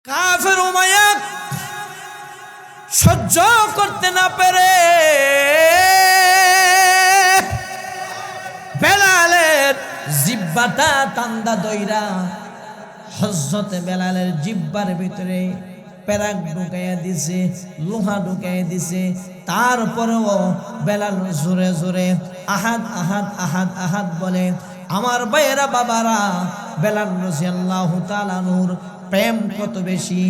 কাফের উমাইয়া সহ্য করতে না পেরে বেলালের জিহ্বাটা টান্দা দইরা হযরতে বেলালের জিহ্বার ভিতরে পেরাক ঢুকাইয়া দিছে, লোহা ঢুকাইয়া দিছে। তারপরেও বেলাল জোরে জোরে আহাদ আহাদ আহাদ আহাদ বলে। আমার ভাইয়েরা বাবারা, বেলাল রাদিয়াল্লাহু তাআলা নূর প্রেম কত বেশি,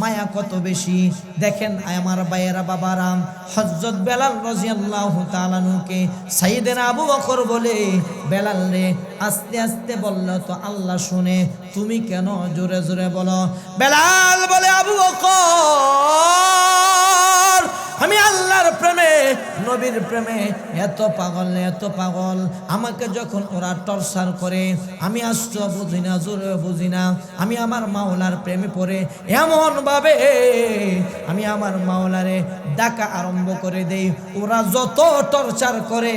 মায়া কত বেশি দেখেন আমার ভাইয়েরা বাবারা। হযরত বেলাল রাদিয়াল্লাহু তাআলা নূকে সাইয়েদনা আবু বকর বলে, বেলাল রে আস্তে আস্তে বলল তো আল্লাহ শুনে, তুমি কেন জোরে জোরে বলো? বেলাল বলে, আবু বকর আমি আল্লাহর প্রেমে নবীর প্রেমে এত পাগল এত পাগল, আমাকে যখন ওরা টর্চার করে আমি আস্ত বুঝি না, জোরে বুঝি না। আমি আমার মাওলার প্রেমে পড়ে এমন ভাবে আমি আমার মাওলারে ডাকা আরম্ভ করে দেই। ওরা যত টর্চার করে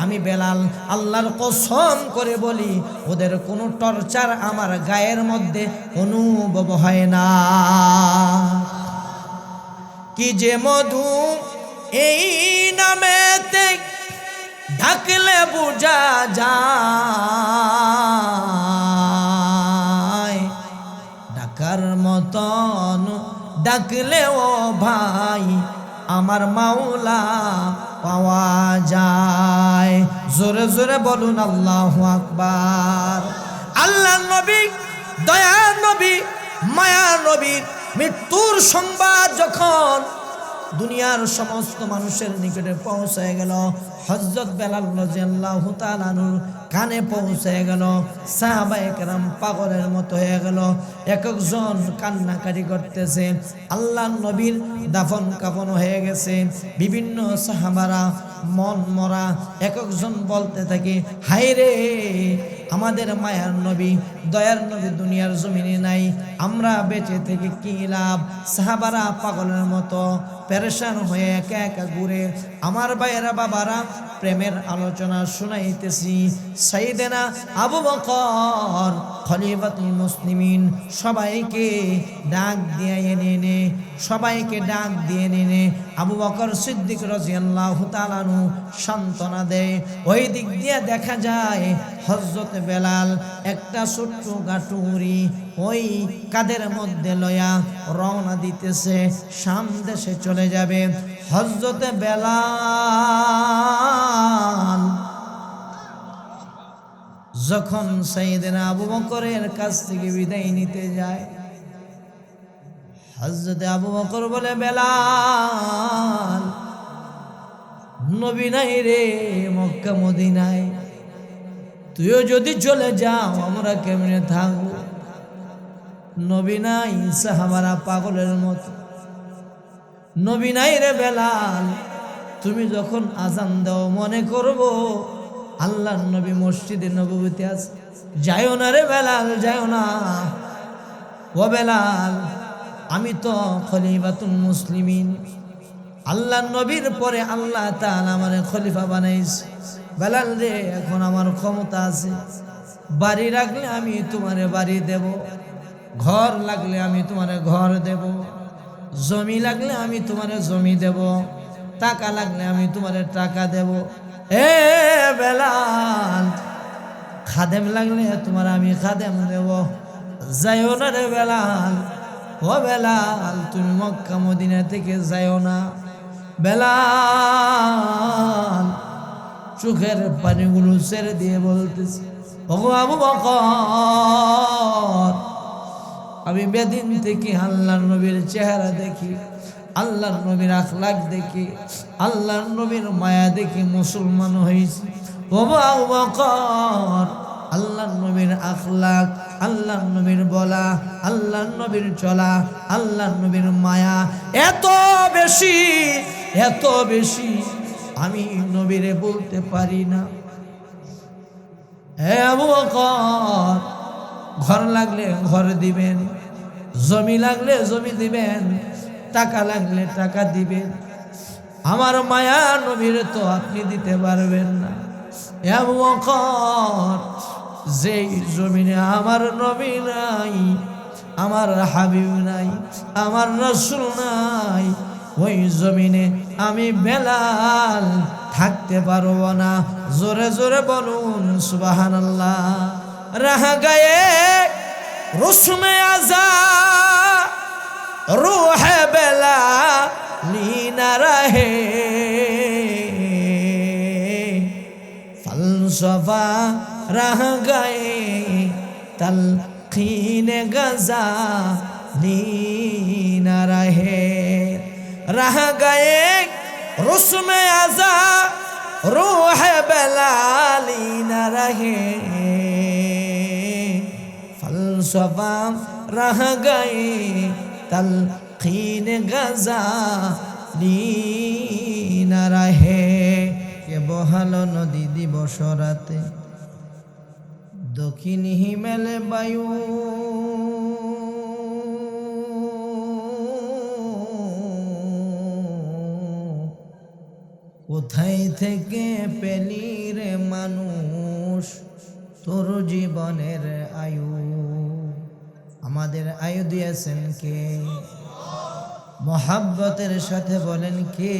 আমি বেলাল আল্লাহর কসম করে বলি, ওদের কোনো টর্চার আমার গায়ের মধ্যে অনুভব হয় না। কি যে মধু এই নামেতে ঢাকলে বুঝা যায়, ডাকার মতন ডাকলে ও ভাই আমার মাওলা পাওয়া যায়। জোরে জোরে বলুন আল্লাহু আকবার। আল্লাহর নবী, দয়ার নবী, মায়ার নবী মৃত্যুর সংবাদ যখন দুনিয়ার সমস্ত মানুষের নিকটে পৌঁছে গেল, হযরত বেলাল রাদিয়াল্লাহু তাআলা আনহুর কানে পৌঁছে গেল, সাহাবায়ে কেরাম পাগলের মতো হয়ে গেল। এক একজন কান্নাকাটি করতেছে। আল্লাহর নবীর দাফন কাফন হয়ে গেছে। বিভিন্ন সাহাবারা মন মরা এক একজন বলতে থাকে, হায় রে আমাদের মায়ার নবী, দয়ার নবী দুনিয়ার জমিনে নাই, আমরা বেঁচে থেকে কি লাভ? সাহাবারা পাগলের মতো পেরেশান হয়ে একা একা ঘুরে। আমার ভাইয়েরা বাবারা, প্রেমের আলোচনা শুনাইতেছি। সাইয়েদনা আবু বকর খলিফাতুল মুসলিমিন সবাইকে ডাক দিয়ে এনে সবাইকে ডাক দিয়ে এনে আবু বকর সিদ্দিক রাদিয়াল্লাহু তাআলা আনহু সান্ত্বনা দেয়। ওই দিক দিয়ে দেখা যায় হযরত বেলাল একটা ছোট্ট গাটুরি ওই কাদের মধ্যে লয়া রওনা দিতেছে, শাম দেশে চলে যাবে। হযরত বেলাল যখন সাইয়েদনা আবু বকরের কাছ থেকে বিদায় নিতে যায়, হযরত আবু বকর বলে, বেলাল নবী নাই রে মক্কা মদিনায়, তুইও যদি চলে যাও আমরা কেমনে থাকবো? নবী নাই, সাহাবারা পাগলের মতো, নবী নাই রে বেলাল, তুমি যখন আজান দাও মনে করব আল্লাহর নবী মসজিদে নববীতে আছে, যাইও না রে বেলাল, যাইও না। ও বেলাল, আমি তো খলিফাতুল মুসলিমিন, আল্লাহর নবীর পরে আল্লাহ তাআলা আমারে খলিফা বানাইছে। বেলাল রে এখন আমার ক্ষমতা আছে, বাড়ি রাখলে আমি তোমারে বাড়ি দেব, ঘর লাগলে আমি তোমারে ঘর দেব, জমি লাগলে আমি তোমারে জমি দেব, টাকা লাগলে আমি তোমারে টাকা দেব। এ বেলাল, খাদেম লাগলে তোমার আমি খাদেম দেব, যাইও না রে বেলাল। ও বেলাল, তুমি মক্কা মদিনা থেকে যাইও না। বেলাল চোখের পানিগুলো ছেড়ে দিয়ে বলতেছে, ও আবু বকর, আমি বেদিন থেকে আল্লাহর নবীর চেহারা দেখি, আল্লাহর নবীর আখলাক দেখি, আল্লাহর নবীর মায়া দেখি মুসলমান হয়েছি। ও আবু বকর, আল্লাহর নবীর আখলাক, আল্লাহর নবীর বলা, আল্লাহর নবীর চলা, আল্লাহর নবীর মায়া এত বেশি, এত বেশি আমি নবীরে বলতে পারি না। হে আবু বকর, ঘর লাগলে ঘর দিবেন, জমি লাগলে জমি দিবেন, টাকা লাগলে টাকা দিবেন, আমার মায়া নবীর তো আপনি দিতে পারবেন না। হে আবু বকর, যেই জমিনে আমার নবী নাই, আমার হাবিব নাই, আমার রাসূল নাই, ওই জমিনে আমি বেলাল থাকতে পারবো না। জোরে জোরে বলুন সুবহানাল্লাহ। রাহ গায়ে রুসমে আজা रूह बेलाली न रहे, फलसफा रह गए तलखीन गज़ाली न रहे। रह गए रुस्म अज़ा रूह बेलाली न रहे, फलसफा रह गए तलखीन गज़ाली न रहे। কে বহালো নদী দিবস রাতে দক্ষিণ হিমেলে বায়ু, কোথায় থেকে পেলি রে মানুষ তোর জীবনের আয়ু। আমাদের আয়ু দিয়েছেন কে? মোহাব্বতের সাথে বলেন কে?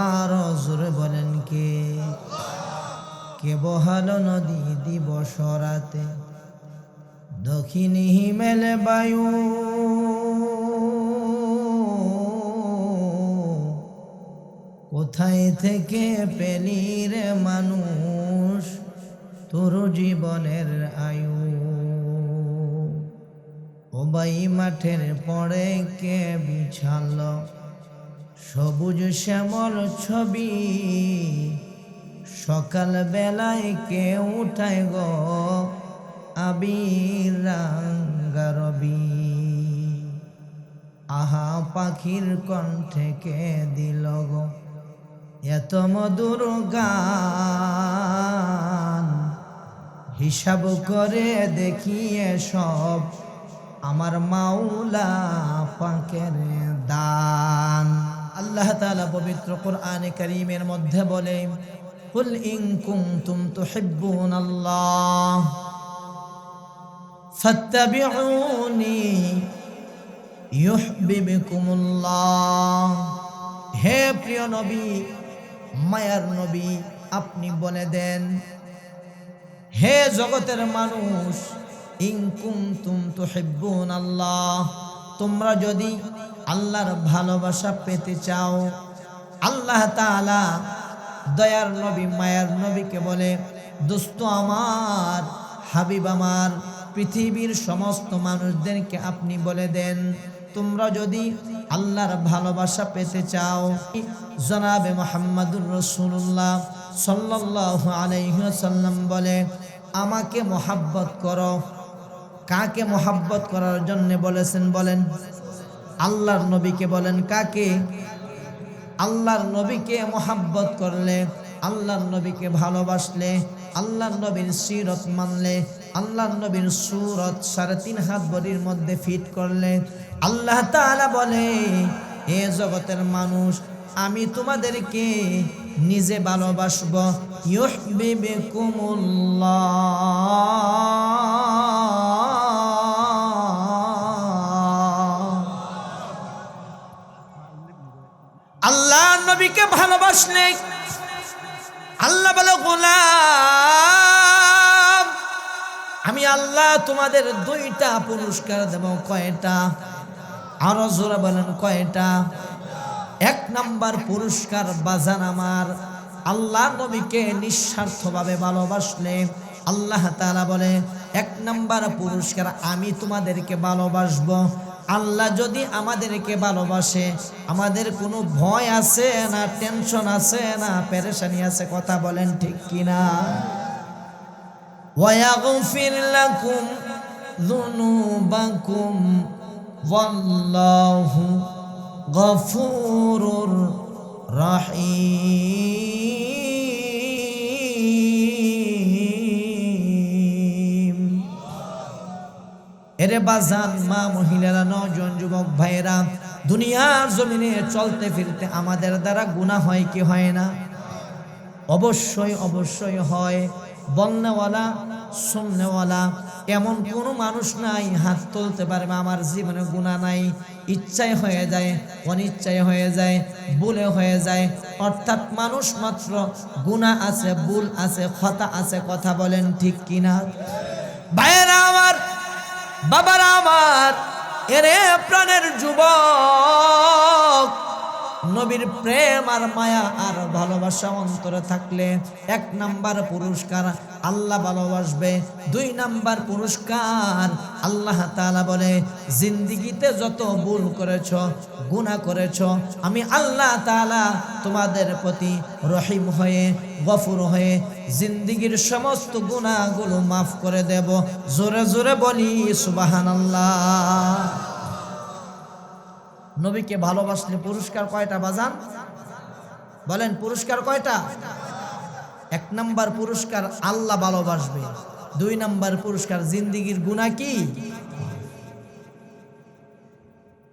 আর জোরে বলেন কে? কে বহালো নদী দিবস রাতে দক্ষিণ হিমেলে বায়ু, কোথায় থেকে পেলি রে মানুষ তোর জীবনের আয়ু। ওবাই মাঠের পরে কে বিছালো সবুজ শ্যামল ছবি, সকাল বেলায় কে উঠায় গো আবির রাঙ্গা রবি। আহা পাখির কণ্ঠে কে দিল গো এত মধুর গান, হিসাব করে দেখিয়ে সব আমার মাওলা পাকের দান। আল্লাহ তাআলা পবিত্র কোরআনে কারীমের মধ্যে বলে, কুল ইন কুনতুম তুহিব্বুনাল্লাহ ফাত্তাবিউনি ইউহিব্বুকুমুল্লাহ। হে প্রিয় নবী, মায়ার নবী, আপনি বলে দেন, হে জগতের মানুষ, ইন কুনতুম তুহিব্বুনাল্লাহ, তোমরা যদি আল্লাহর ভালোবাসা পেতে চাও। আল্লাহ তাআলা দয়ার নবী মায়ার নবীকে বলে, দোস্ত আমার, হাবিব আমার, পৃথিবীর সমস্ত মানুষদেরকে আপনি বলে দেন, তোমরা যদি আল্লাহর ভালোবাসা পেতে চাও, জনাবে মুহাম্মদুর রাসূলুল্লাহ সাল্লাল্লাহু আলাইহি ওয়াসাল্লাম বলে, আমাকে মহাব্বত করো। কাকে মহাব্বত করার জন্য বলেছেন বলেন? আল্লাহর নবীকে বলেন। কাকে? আল্লাহর নবীকে মহাব্বত করলে, আল্লাহর নবীকে ভালোবাসলে, আল্লাহর নবীর সিরত মানলে, আল্লাহর নবীর সুরত 3.5 হাত বডির মধ্যে ফিট করলে, আল্লাহ তাআলা বলে, হে জগতের মানুষ, আমি তোমাদেরকে নিজে ভালোবাসবো। আল্লাহ নবীকে ভালোবাসলে আল্লাহ বলে, গোলাম, আমি আল্লাহ তোমাদের 2টা পুরস্কার দেব। কয়টা? আরো জোরে বলেন, কয়টা? 1 নাম্বার পুরস্কার, বাজান আমার, আল্লাহ নবীকে নিঃস্বার্থভাবে ভালোবাসলে আল্লাহ তাআলা বলে, 1 নাম্বার পুরস্কার, আমি তোমাদেরকে ভালোবাসবো। আল্লাহ যদি আমাদেরকে ভালোবাসে, আমাদের কোনো ভয় আছে না, টেনশন আছে না, পেরেশানি আছে? কথা বলেন ঠিক কিনা? ওয়ায়াগফির লাকুম যুনুবাকুম ওয়াল্লাহু গফুরুর রহিম। এরে বাজান, মা, মহিলারা, নওজোয়ান যুবক ভাইয়েরা, দুনিয়ার জমিনে চলতে ফিরতে আমাদের দ্বারা গুনাহ হয় কি হয় না? অবশ্যই অবশ্যই হয়। বলনেওয়ালা শুননেওয়ালা এমন কোনো মানুষ নাই হাত তুলতে পারবে আমার জীবনে গুনাহ নাই। ইচ্ছায় হয়ে যায়, অনিচ্ছায় হয়ে যায়, ভুলে হয়ে যায়, অর্থাৎ মানুষ মাত্র গুনাহ আছে, ভুল আছে, খতা আছে। কথা বলেন ঠিক কিনা? ভাইয়েরা আমার, বাবারা আমার, এরে প্রাণের যুবক, নবীর প্রেম আর মায়া আর ভালোবাসা অন্তরে থাকলে 1 নাম্বার পুরস্কার আল্লাহ ভালোবাসবে। 2 নাম্বার পুরস্কার আল্লাহ তাআলা বলে, জিন্দেগিতে যত ভুল করেছো, গুনাহ করেছো, আমি আল্লাহ তাআলা তোমাদের প্রতি রহিম হয়ে, গফুর হয়ে জিন্দেগির সমস্ত গুনাহগুলো মাফ করে দেব। জোরে জোরে বলি সুবহানাল্লাহ। নবীকে ভালোবাসলে পুরস্কার কয়টা বাজান? বলেন পুরস্কার কয়টা? 1 নাম্বার পুরস্কার আল্লাহ ভালোবাসবে। 2 নাম্বার পুরস্কার জিন্দেগির গুনাহ কি,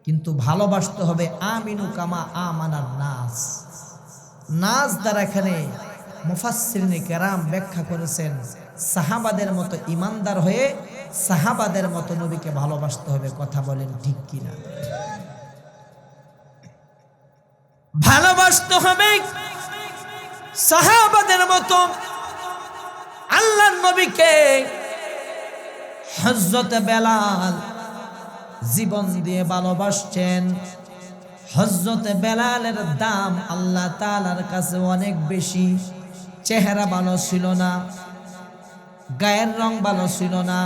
কিন্তু ভালোবাসতে হবে আমিনু কামা আমানান নাস। নাস দ্বারা এখানে মুফাসসিরিনে কেরাম ব্যাখ্যা করেছেন, সাহাবাদের মতো ইমানদার হয়ে সাহাবাদের মতো নবীকে ভালোবাসতে হবে। কথা বলেন ঠিক কিনা? ভালোবাসতে হবে সাহাবাদের মতো আল্লাহর নবীকে। হযরত বেলাল জীবন দিয়ে ভালোবাসছেন। হযরত বেলালের দাম আল্লাহ তাআলার কাছে অনেক বেশি। চেহারা ভালো ছিল না, গায়ের রং ভালো ছিল না,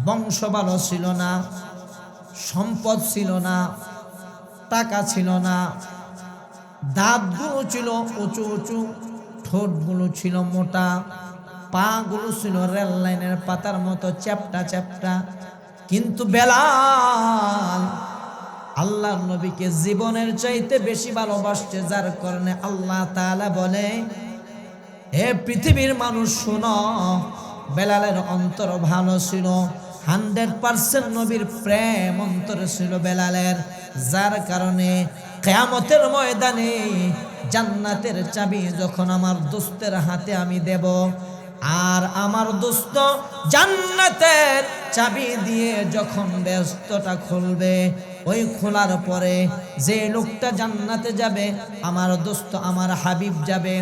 বংশ ভালো ছিল না, সম্পদ ছিল না, টাকা ছিল না, দাঁতগুলো ছিল উঁচু উঁচু, ঠোঁটগুলো ছিল মোটা, পাগুলো ছিল রেল লাইনের পাতার মতো চ্যাপটা চ্যাপটা। কিন্তু বেলাল আল্লাহর নবীকে জীবনের চাইতে বেশি ভালোবাসছে, যার কারণে আল্লাহ তাআলা বলে, হে পৃথিবীর মানুষ শোনো, বেলালের অন্তর ভালো ছিল। 100% নবীর প্রেম অন্তরে ছিল বেলালের, যার কারণে কিয়ামতের ময়দানে জান্নাতের চাবি যখন আমার দোস্তের হাতে আমি দেব, আর আমার দোস্ত জান্নাতের চাবি দিয়ে যখন ব্যস্তটা খুলবে, ওই খোলার পরে যে লোকটা জান্নাতে যাবে, আমার দোস্ত আমার হাবিব যাবে।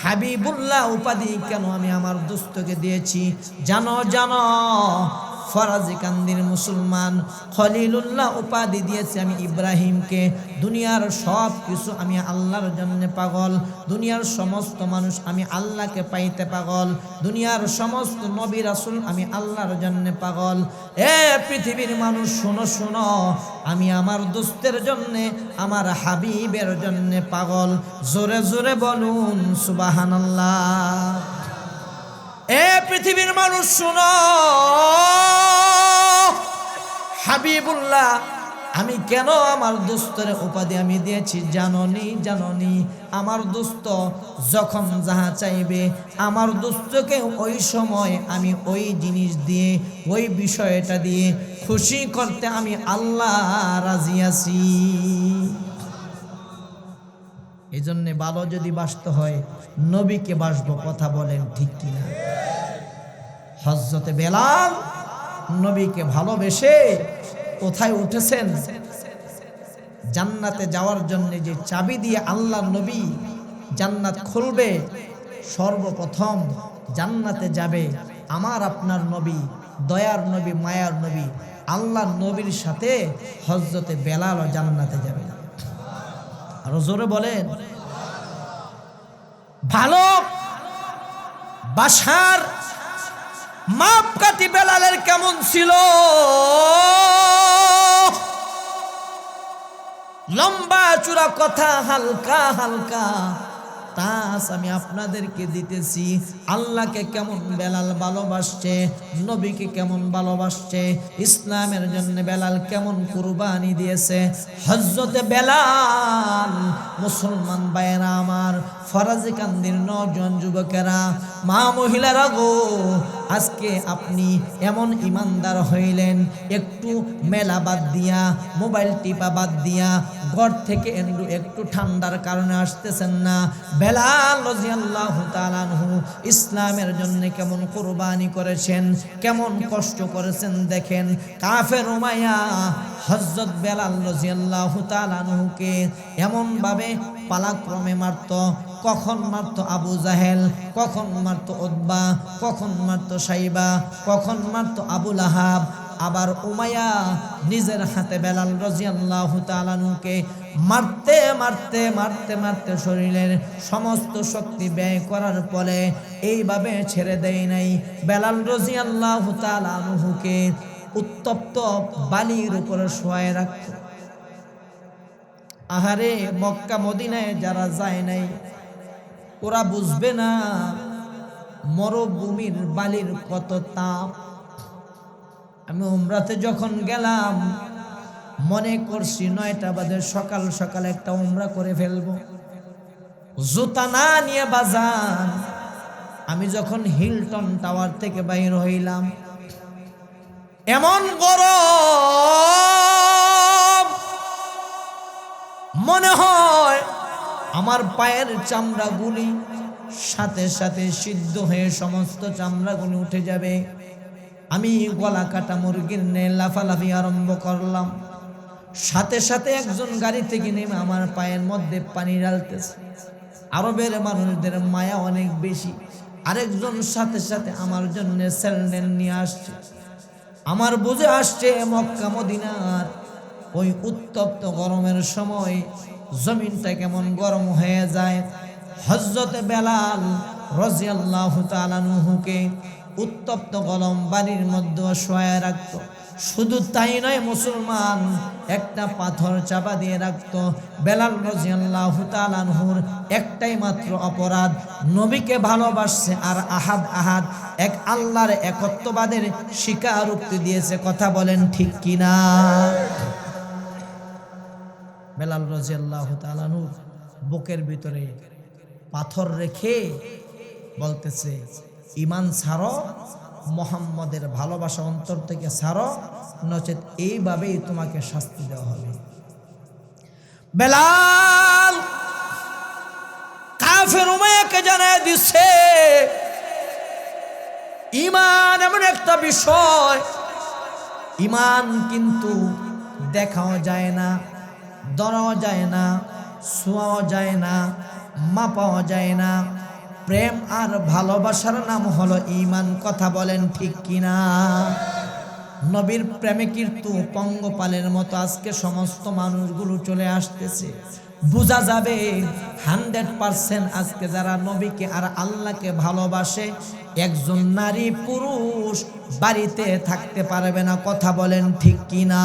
হাবিবুল্লাহ উপাধি কেন আমি আমার দোস্তকে দিয়েছি জানো? জানো, ফরাজি কান্দির মুসলমান খলিলুল্লাহ উপাধি দিয়েছে আমি ইব্রাহিমকে। দুনিয়ার সব কিছু আমি আল্লাহর জন্য পাগল, দুনিয়ার সমস্ত মানুষ আমি আল্লাহকে পাইতে পাগল, দুনিয়ার সমস্ত নবী রাসূল আমি আল্লাহর জন্য পাগল। এ পৃথিবীর মানুষ শোনো শোনো, আমি আমার দোস্তের জন্য, আমার হাবিবের জন্য পাগল। জোরে জোরে বলুন সুবহানাল্লাহ। এ পৃথিবীর মানুষ শুনো, হাবিবুল্লাহ আমি কেন আমার দোস্তের উপাধি আমি দিয়েছি জাননি? জাননি, আমার দোস্ত যখন যাহা চাইবে আমার দোস্তকে ওই সময় আমি ওই জিনিস দিয়ে, ওই বিষয়টা দিয়ে খুশি করতে আমি আল্লাহ রাজি আছি। এই জন্যে ভালো যদি বাসতে হয় নবীকে বাসবো। কথা বলেন ঠিক কিনা? হযরতে বেলাল নবীকে ভালোবেসে কোথায় উঠেছেন? জান্নাতে যাওয়ার জন্য যে চাবি দিয়ে আল্লাহ নবী জান্নাত খুলবে, সর্বপ্রথম জান্নাতে যাবে আমার আপনার নবী, দয়ার নবী, মায়ার নবী, আল্লাহ নবীর সাথে হযরতে বেলালও জান্নাতে যাবে। আরো জোরে বলেন। ভালো বাসার মাপকাঠি বেলালের কেমন ছিল? লম্বা চূড়া কথা, হালকা হালকা তাস আমি আপনাদেরকে দিতেছি। আল্লাহকে কেমন বেলাল ভালোবাসছে, নবীকে কেমন ভালোবাসছে, ইসলামের জন্য বেলাল কেমন কুরবানি দিয়েছে। হযরতে বেলাল, মুসলমান ভাইয়েরা আমার, ফরাজি কান্দির নওজোয়ান যুবকেরা, মা মহিলারা গো, আজকে আপনি এমন ইমানদার হইলেন, একটু মেলা বাদ দিয়া, মোবাইল টিপা বাদ দিয়া, ঘর থেকে একটু ঠান্ডার কারণে আসতেছেন না। বেলাল রাদিয়াল্লাহু তাআলা আনহু ইসলামের জন্য কেমন কুরবানি করেছেন, কেমন কষ্ট করেছেন দেখেন। কাফের উমাইয়া হযরত বেলাল রাদিয়াল্লাহু তাআলা আনহুকে এমন ভাবে পালাক্রমে মারত। কখন মারত আবু জাহেল, কখন মারত উতবা, কখন মারত সাইবা, কখন মারত আবু লাহাব। আবার উমাইয়া নিজের হাতে বেলাল রাদিয়াল্লাহু তাআলা আনহুকে মারতে মারতে মারতে মারতে শরীরের সমস্ত শক্তি ব্যয় করার পরে এইভাবে ছেড়ে দেয় নাই। বেলাল রাদিয়াল্লাহু তাআলা আনহুকে উত্তপ্ত বালির উপরে শোয়ায় রাখত। আহারে, মক্কা মদিনায় যারা যায় নাই ওরা বুঝবে না মরুভূমির বালির কত তাপ। আমি উমরাতে যখন গেলাম মনে করছি 9টা বাজে সকাল সকাল একটা উমরা করে ফেলবো, জুতা না নিয়ে বাজান। আমি যখন হিলটন টাওয়ার থেকে বাইর হইলাম, এমন গরম মনে হয় আমার পায়ের চামড়াগুলি সাথে সাথে সিদ্ধ হয়ে সমস্ত চামড়াগুলি উঠে যাবে। আমি গলা কাটা মুরগির ন্যায় লাফালাফি আরম্ভ করলাম। সাথে সাথে একজন গাড়ি থেকে নেমে আমার পায়ের মধ্যে পানি ঢালতেছে। আরবের মানুষদের মায়া অনেক বেশি। আরেকজন সাথে সাথে আমার জন্য স্যান্ডেল নিয়ে আসছে। আমার বুঝে আসছে মক্কা মদিনার ওই উত্তপ্ত গরমের সময় জমিনটা কেমন গরম হয়ে যায়। হযরত বেলাল রাদিয়াল্লাহু তাআলা আনহুকে উত্তপ্ত গরম বালির মধ্যে শোয়ায় রাখত। শুধু তাই নয়, মুসলমান একটা পাথর চাপা দিয়ে রাখত। বেলাল রাদিয়াল্লাহু তাআলা আনহুর একটাই মাত্র অপরাধ, নবীকে ভালোবাসছে আর আহাদ আহাদ এক আল্লাহর একত্ববাদের স্বীকারোক্তি দিয়েছে। কথা বলেন ঠিক কিনা? বেলাল রাদিয়াল্লাহু তাআলা আনহুর বুকের ভিতরে পাথর রেখে বলতেছে, ঈমান ছাড়ো, মুহাম্মদের ভালোবাসা অন্তর থেকে ছাড়ো, নচেত এইভাবেই তোমাকে শাস্তি দেওয়া হবে। বেলাল কাফের উমাইয়াকে জানায় দিচ্ছে, ঈমান এমন একটা বিষয়, ঈমান কিন্তু দেখাও যায় না, ধরাও যায় না, ছোঁয়াও যায় না, মাপাও যায় না। প্রেম আর ভালোবাসার নাম হলো ঈমান। কথা বলেন ঠিক কিনা? নবীর প্রেমে কিন্তু পঙ্গপালের মতো আজকে সমস্ত মানুষগুলো চলে আসতেছে। বোঝা যাবে 100% আজকে যারা নবীকে আর আল্লাহকে ভালোবাসে, একজন নারী পুরুষ বাড়িতে থাকতে পারবে না। কথা বলেন ঠিক কিনা?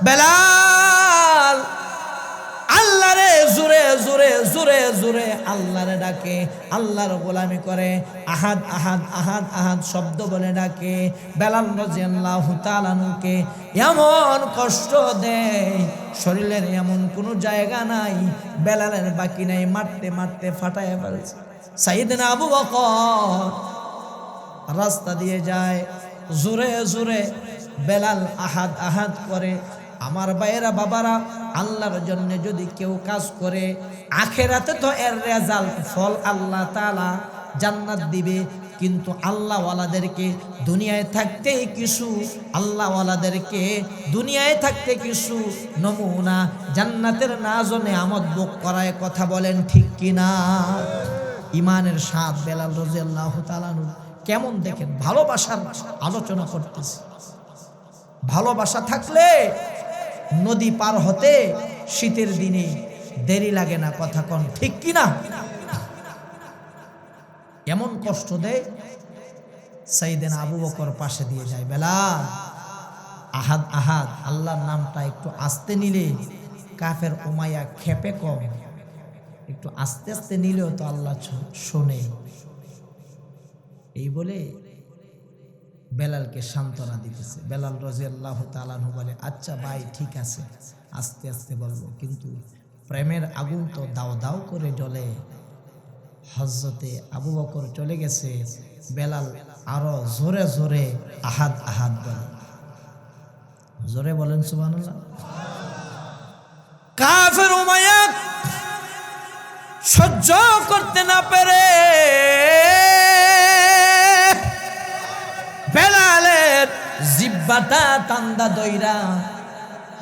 বেলাল আল্লাহরে জোরে জোরে জোরে জোরে আল্লাহরে ডাকে, আল্লাহর গোলামি করে, আহাদ আহাদ আহাদ আহাদ শব্দ বলে ডাকে। বেলাল রাদিয়াল্লাহু তাআলা আনহুকে এমন কষ্ট দেয়, শরীরের এমন কোনো জায়গা নাই বেলালের বাকি নাই, মারতে মারতে ফাটায় ফেলছে। সাইয়েদনা আবু বকর রাস্তা দিয়ে যায়, জোরে জোরে বেলাল আহাদ আহাদ করে। আমার ভাইয়েরা বাবারা, আল্লাহর জন্য যদি কেউ কাজ করে, আখেরাতে তো এর রেজাল্ট ফল আল্লাহ তাআলা জান্নাত দিবে। কিন্তু আল্লাহওয়ালাদেরকে দুনিয়ায় থাকতেই কিছু আল্লাহওয়ালাদেরকে দুনিয়ায় থাকতে কিছু নমুনা জান্নাতের নাজও নেয়ামত ভোগ করায়। কথা বলেন ঠিক কিনা? ঈমানের স্বাদ বেলাল রাদিয়াল্লাহু তাআলা আনহু কেমন দেখেন। ভালোবাসার আলোচনা করতেছে। ভালোবাসা থাকলে নদী পার হতে শীতের দিনে দেরি লাগে না। কথা কোন ঠিক কিনা? এমন কষ্ট দেয়, সাইয়েদনা আবু বকর পাশে দিয়ে যায়, বেলাল আহাদ আহাদ আল্লাহর নামটা একটু আস্তে নিলে কাফের উমাইয়া খেপে কম, একটু আস্তে আস্তে নিলেও তো আল্লাহ শোনে। এই বলে বেলালকে সান্ত্বনা দিতেছে। বেলাল রাদিয়াল্লাহু তাআলা আনহু বলে, আচ্ছা ভাই ঠিক আছে, আস্তে আস্তে বলবো, কিন্তু প্রেমের আগুন তো দাও দাও করে জ্বলে। হযরতে আবু বকর চলে গেছে, বেলাল আরো জোরে জোরে আহাদ আহাদ বলে। জোরে বলেন সুবহানাল্লাহ। কাফের উমাইয়া সহ্য করতে না পেরে বেলালের জিহ্বাটা টান্দা দইরা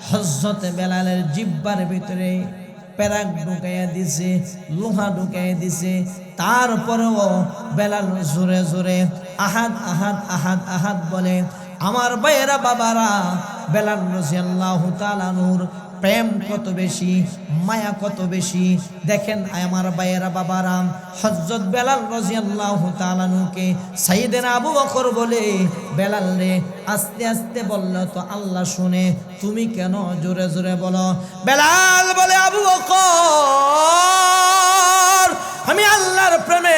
হযরতে বেলালের জিহ্বার ভিতরে পেরাক ঢুকাইয়া দিছে, লোহা ঢুকাইয়া দিছে। তারপরেও বেলাল জোরে জোরে আহাদ আহাদ আহাদ আহাদ বলে। আমার ভাইয়েরা বাবারা, বেলাল রাদিয়াল্লাহু তাআলা নূর প্রেম কত বেশি, মায়া কত বেশি দেখেন আমার ভাইয়েরা বাবারা। হযরত বেলাল রাদিয়াল্লাহু তাআলা নূকে সাইয়েদনা আবু বকর বলে, বেলাল রে আস্তে আস্তে বলল তো আল্লাহ শুনে, তুমি কেন জোরে জোরে বলো? বেলাল বলে, আবু বকর আমি আল্লাহর প্রেমে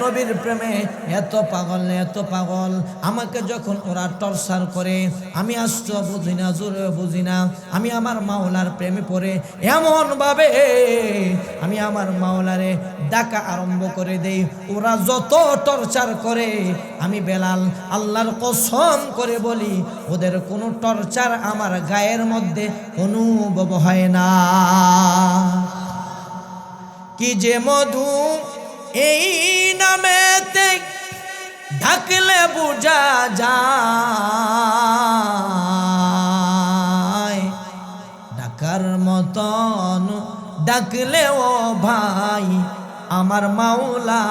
নবীর প্রেমে এত পাগল এত পাগল, আমাকে যখন ওরা টর্চার করে আমি আস্ত বুঝি না, জোরে বুঝি না। আমি আমার মাওলার প্রেমে পড়ে এমন ভাবে আমি আমার মাওলারে ডাকা আরম্ভ করে দেই। ওরা যত টর্চার করে আমি বেলাল আল্লাহর কসম করে বলি, ওদের কোনো টর্চার আমার গায়ের মধ্যে অনুভব হয় না। কি যে মধু এই নামেতে ঢাকলে বুঝা যায়, ডাকার মতন ডাকলে ও ভাই আমার মাওলা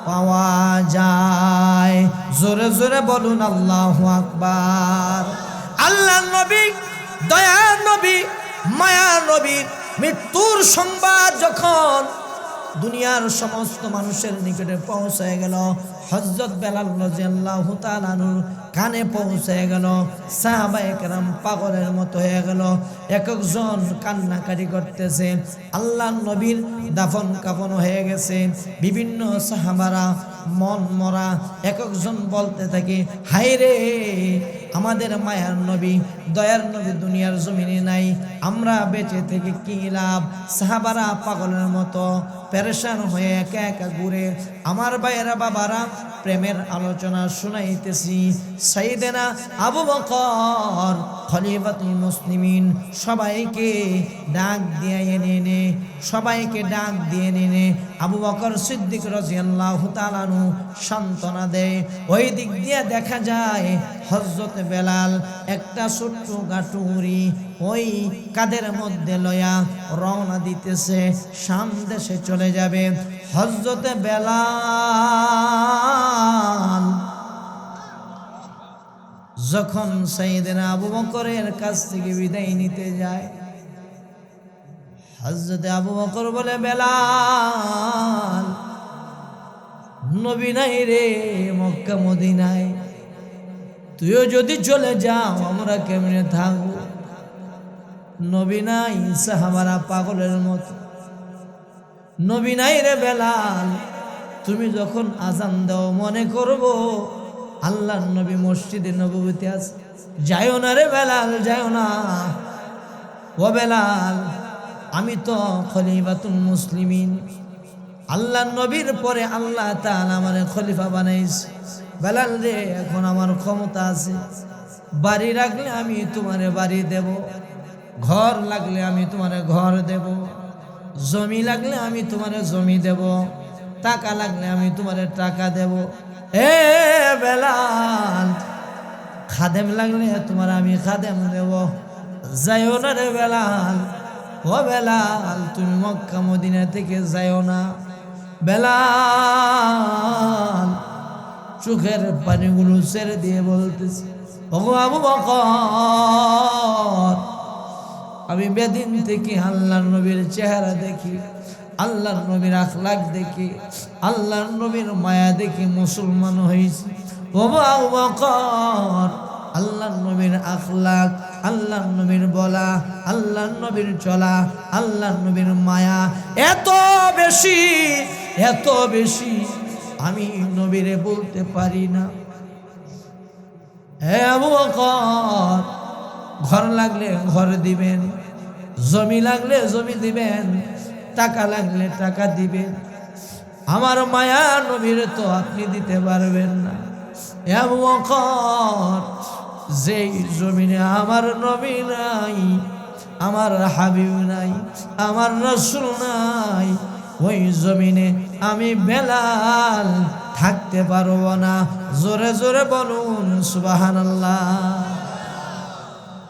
পাওয়া যায়। জোরে জোরে বলুন আল্লাহু আকবার। আল্লাহর নবী, দয়ার নবী, মায়ার নবী মৃত্যুর সংবাদ যখন দুনিয়ার সমস্ত মানুষের নিকটে পৌঁছে গেল, হযরত বেলাল রাদিয়াল্লাহু তাআলা আনহুর কানে পৌঁছে গেল, সাহাবায়ে কেরাম পাগলের মতো হয়ে গেল। এক একজন কান্নাকাটি করতেছে। আল্লাহর নবীর দাফন কাফন হয়ে গেছে। বিভিন্ন সাহাবারা মন মরা এক একজন বলতে থাকে, হায় রে আমাদের মায়ার নবী, দয়ার নবী দুনিয়ার জমিনে নাই, আমরা বেঁচে থেকে কি লাভ? সাহাবারা পাগলের মতো পেরেশান হয়ে একা একা ঘুরে। আমার ভাইয়েরা বাবারা, প্রেমের আলোচনা শুনাইতেছি। সাইয়েদনা আবু বকর খলিফাতুল মুসলিমিন সবাইকে ডাক দিয়ে এনে সবাইকে ডাক দিয়ে এনে আবু বকর সিদ্দিক রাদিয়াল্লাহু তাআলা আনহু সান্ত্বনা দেয়। ওই দিক দিয়ে দেখা যায় হযরত বেলাল একটা ছোট্ট গাটুরি ওই কাদের মধ্যে লয়া রওনা দিতেছে, শাম দেশে চলে যাবে। হযরত বেলাল যখন সাইয়েদনা আবু বকরের কাছ থেকে বিদায় নিতে যায়, হযরত আবু বকর বলে, বেলাল নবী নাই রে মক্কা মদিনায়, তুইও যদি চলে যাও আমরা কেমনে থাকবো? নবী নাই, সাহাবারা পাগলের মতো। নবী নাই রে বেলাল, তুমি যখন আজান দাও মনে করবো আল্লাহর নবী মসজিদে নববীতে আছে, যাইও না রে বেলাল, যাইও না। ও বেলাল, আমি তো খলিফাতুল মুসলিমিন, আল্লাহর নবীর পরে আল্লাহ তাআলা আমারে খলিফা বানাইছে। বেলাল রে, এখন আমার ক্ষমতা আছে, বাড়ি রাখলে আমি তোমারে বাড়ি দেব, ঘর লাগলে আমি তোমারে ঘর দেব, জমি লাগলে আমি তোমারে জমি দেব, টাকা লাগলে আমি তোমারে টাকা দেব। এ বেলাল, খাদেম লাগলে তোমার আমি খাদেম দেব, যাইও না রে বেলাল। ও বেলাল, তুমি মক্কা মদিনা থেকে যাইও না। বেলাল চোখের পানিগুলো ছেড়ে দিয়ে বলতেছে, ও আবু বকর, আমি বেদিন থেকে আল্লাহর নবীর চেহারা দেখি, আল্লাহর নবীর আখলাক দেখি, আল্লাহর নবীর মায়া দেখি মুসলমান হয়েছি। ও আবু বকর, আল্লাহর নবীর আখলাক, আল্লাহর নবীর বলা, আল্লাহর নবীর চলা, আল্লাহর নবীর মায়া এত বেশি, এত বেশি আমি নবীরে বলতে পারি না। হে আবু বকর, ঘর লাগলে ঘর দিবেন, জমি লাগলে জমি দিবেন, টাকা লাগলে টাকা দিবেন, আমার মায়া নবীর তো আপনি দিতে পারবেন না। এ আবু বকর, যেই জমিনে আমার নবী নাই, আমার হাবিব নাই, আমার রাসূল নাই, ওই জমিনে আমি বেলাল থাকতে পারবো না। জোরে জোরে বলুন সুবহানাল্লাহ।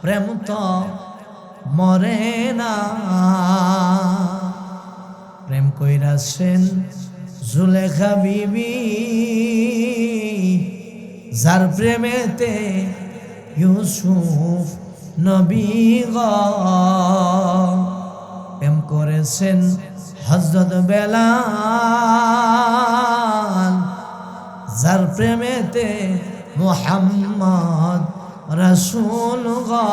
প্রেম তো মরে না। প্রেম কইরাছেন জুলেখা বিবি, যার প্রেমেতে ইউসুফ নবী গো। প্রেম করেছেন হযরত বেলাল, যার প্রেমেতে মুহাম্মদ रसूल गो।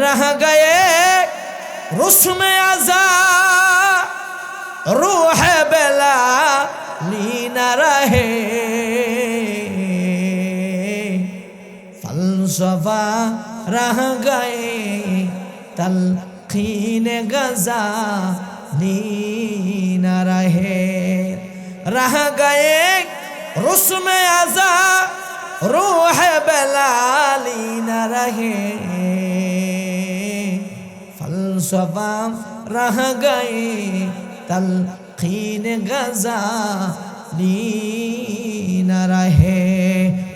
रह गए रुस्म अज़ा रूह बेलाली न रहे, फलसफा रह गए तलखीन गज़ाली न रहे। रह गए रुस्म अज़ा रूह बेलाली न रहे, फलसफा रह गए तलखीन गज़ाली न रहे।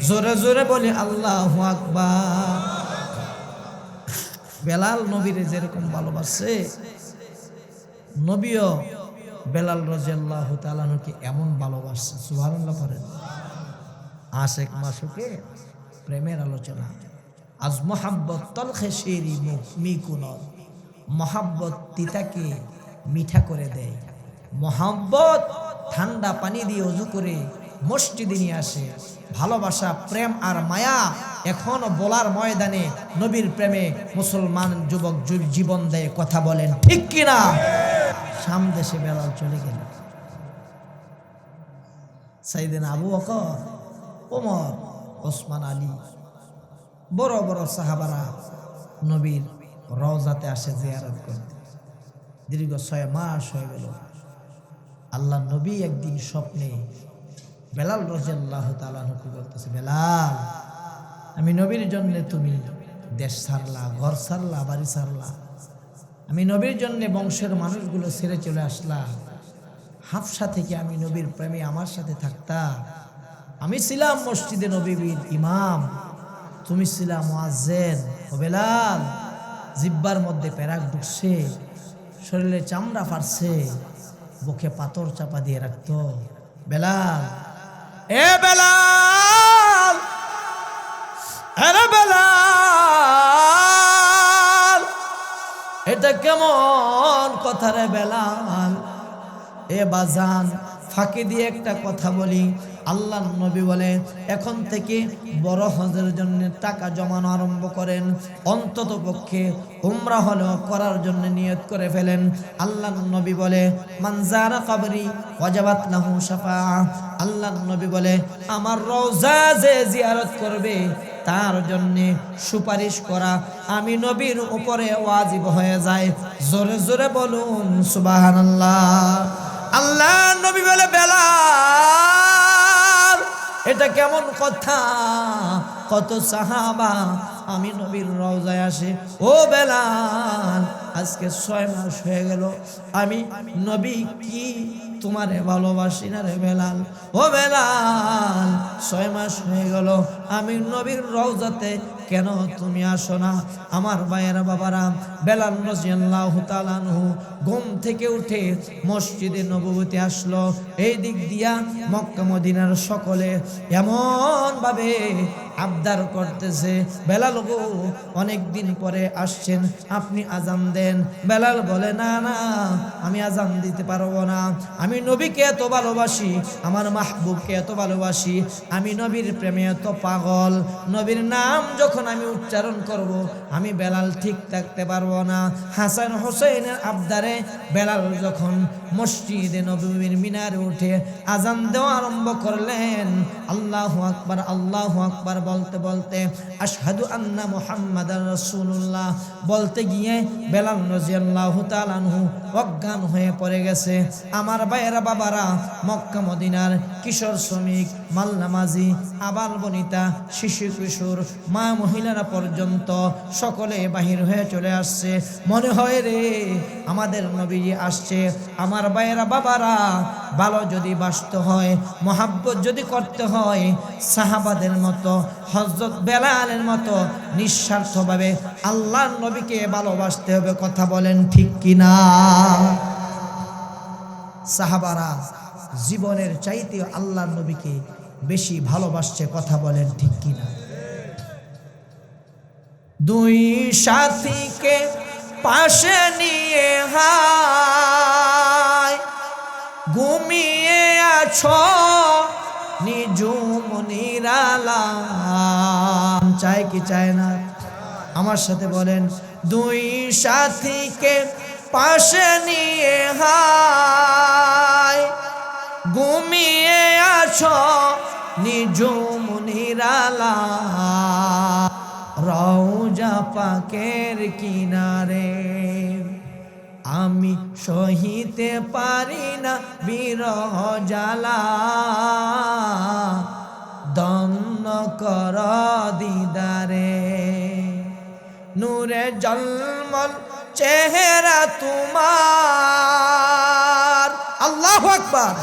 जोरे जोरे बोले अल्लाहु আকবার। বেলাল নবীরে যেরকম ভালোবাসে, নবীও বেলাল রাদিয়াল্লাহু তাআলা কে এমন ভালোবাসে। সুবহানাল্লাহ পড়েন। आशिक माशुके प्रेमेर आलोचना। आज मोहब्बत तलखे शेरी मिकुनर, मोहब्बत तिताके मीठा करे दे। मोहब्बत ठंडा पानी दिए उजू करे मस्जिदे निये आसे। भालोबासा प्रेम और माया एखोनो बोलार मयदाने नबीर प्रेमे मुसलमान युवक जीवन देय कथा बोलेन ठीक किना। शाम देशे बेलाल चले गेल। साइय्यिदना आबू बकर, ওমর, ওসমান আলী, বড় বড় সাহাবারা নবীর রওজাতে আসে জিয়ারত করতে। দীর্ঘ 6 মাস হয়ে গেল। আল্লাহ নবী একদিন স্বপ্নে বেলাল রাদিয়াল্লাহু তাআলা কে বলতেছে, বেলাল, আমি নবীর জন্য তুমি দেশ ছাড়লা, ঘর ছাড়লা, বাড়ি ছাড়লা, আমি নবীর জন্য বংশের মানুষগুলো ছেড়ে চলে আসলা। হাফসা থেকে আমি নবীর প্রেমে আমার সাথে থাকতা। আমি ছিলাম মসজিদে নববীর ইমাম, তুমি ছিলা মুয়াজ্জিন। ও বেলাল, জিব্বার মধ্যে পেরাক ঢুকছে, শরীরে চামড়া ফাটছে, বুকে পাথর চাপা দিয়ে রাখতো। বেলাল, এ বেলাল, আরে বেলাল, এটা কেমন কথা রে বেলাল? এ বাজান, ফাঁকি দিয়ে একটা কথা বলি। আল্লাহ নবী বলে, এখন থেকে বড় হজের জন্য টাকা জমানো আরম্ভ করেন, অন্তত পক্ষে উমরা হলেও করার জন্য নিয়ত করে ফেলেন। আল্লাহ নবী বলে, মান যারা কবরি ওয়াজাবাত লাহু শাফাআহ। আল্লাহ নবী বলে, আমার রওজা যে জিয়ারত করবে তার জন্য সুপারিশ করা আমি নবীর উপরে ওয়াজিব হয়ে যায়। জোরে জোরে বলুন সুবহানাল্লাহ। আল্লাহ নবী বলে, বেলাল, এটা কেমন কথা? কত সাহাবা আমি নবীর রওজায় আসে। ও বেলাল, আজকে 6 মাস হয়ে গেল আমি নবী কি তোমারে ভালোবাসি না রে বেলাল? ও বেলাল, 6 মাস হয়ে গেল আমি নবীর রওজাতে, কেন তুমি আসো না? আমার ভাইয়েরা বাবারা, বেলাল রাদিয়াল্লাহু তাআলা আনহু ঘুম থেকে উঠে মসজিদে নববীতে আসলো। এই দিক দিয়া মক্কা মদিনার সকলে এমন ভাবে আবদার করতেছে, বেলাল গো, অনেক দিন পরে আসছেন, আপনি আজান দেন। বেলাল বলে, না না, আমি আজান দিতে পারবো না। আমি নবীকে এত ভালোবাসি, আমার মাহবুবকে এত ভালোবাসি, আমি নবীর প্রেমে এত পাগল, নবীর নাম যখন আমি উচ্চারণ করব আমি বেলাল ঠিক থাকতে পারবো না। হাসান হোসেনের আবদারে বেলাল যখন মসজিদে নববীর মিনারে উঠে আজান দেওয়া আরম্ভ করলেন। আল্লাহু আকবার বলতে বলতে আশহাদু আন্না মুহাম্মাদার রাসূলুল্লাহ বলতে গিয়ে বেলাল রাদিয়াল্লাহু তাআলা আনহু অজ্ঞান হয়ে পড়ে গেছে। আমার ভাইয়েরা বাবারা, মক্কা মদিনার কিশোর শ্রমিক, মালনামাজি, আবাল বনিতা, শিশু কিশোর, মা মহিলারা পর্যন্ত সকলে বাহির হয়ে চলে আসছে। মনে হয় রে আমাদের নবী আসছে। আমার ভাইয়েরা বাবারা, ভালো যদি বাসতে হয়, মহাব্বত যদি করতে হয়, সাহাবাদের মতো, হযরত বেলালের মতো নিঃস্বার্থভাবে আল্লাহর নবীকে ভালোবাসতে হবে। কথা বলেন ঠিক কিনা? সাহাবারা জীবনের চাইতে আল্লাহর নবীকে বেশি ভালোবাসছে। কথা বলেন ঠিক কিনা? দুই সাথীকে পাশে নিয়ে হায় ঘুমিয়ে আছো নিজুম নিরালাম। চাই কি চায় না? আমার সাথে বলেন, দুই সাথীকে পাশে নিয়ে হায় ঘুমিয়ে আছো নিজুম নিরালাম। রওজা পাকের কিনারে আমি সহিতে পারি না বিরহ জ্বালা। দন্ন কর দিদারে নূরে জলমল চেহারা তোমার। আল্লাহু আকবার।